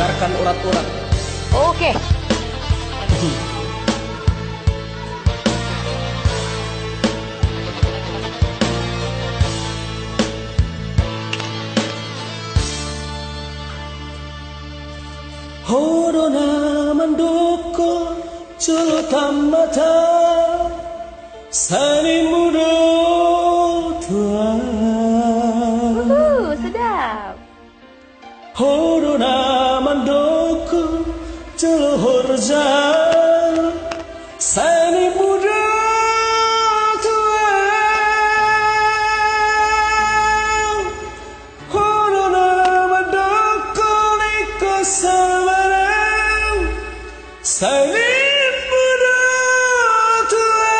dengarkan urat-urat. Oke. Horona mandoko celotamata sani mudo tua. Sedap. Horona mandoko celohorja sani mudo tua. Horona mandoko liko samarang sani mudo tua.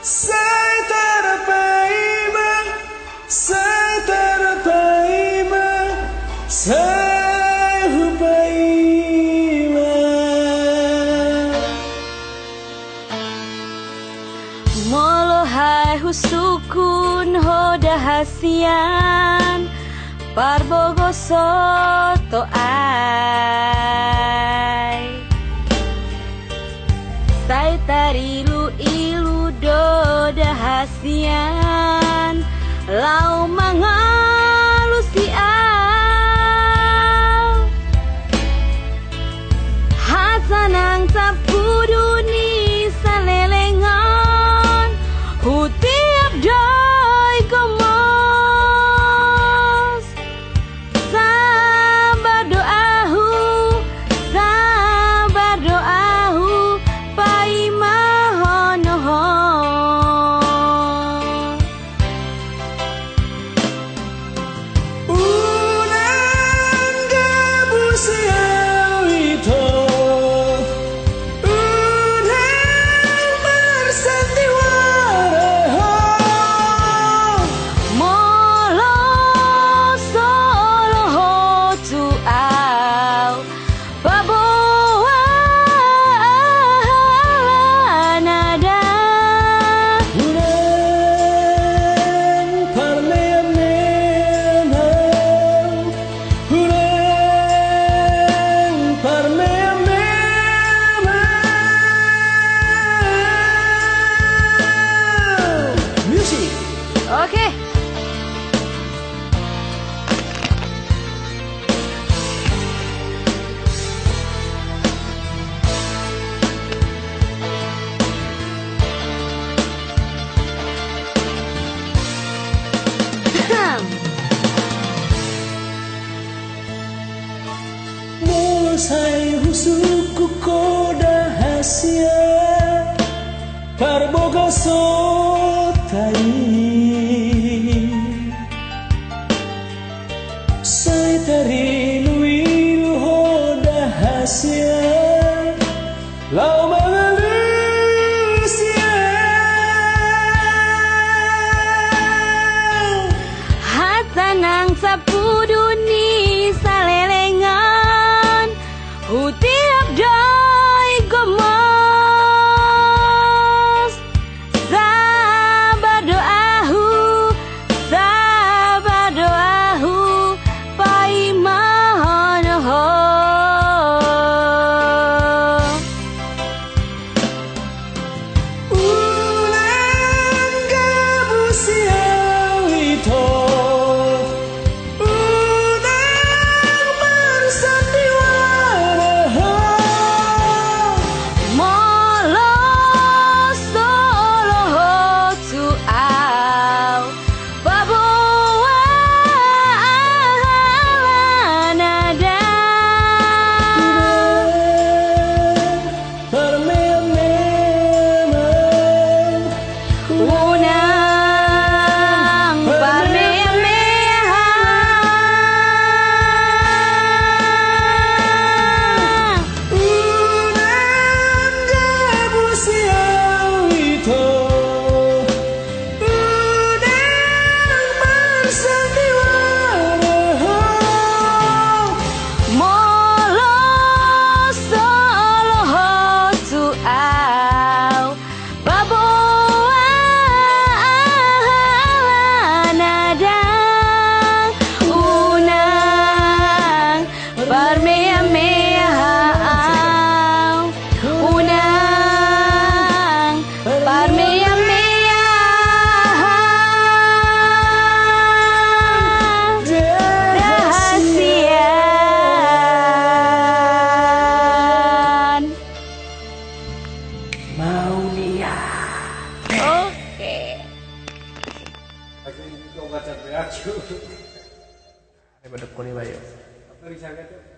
Sai tarapaima, sai tarapaima, sai hupaima. Molohai husukun hoda hasian parbogoso to ai sai tarilu ilu doda hasian lau mangalusian hasanang sapuduni salelengan hutiap doi gomos sabar doahu paimahonoho. Ulang gabusia wito, ulang bersandiwara. Molo solo hotu au baboa nada Ulang parmeamena, ulang parmeamena. Music. Oke. Mulsai husuku koda hasia parboga sotai sai tarilu ilu hoda hasia lau mangalusia Hasanang sapuduni salelengan hutiap doi gomos Kau baca aku. Daripada kau ni bayo. Apa risau tu?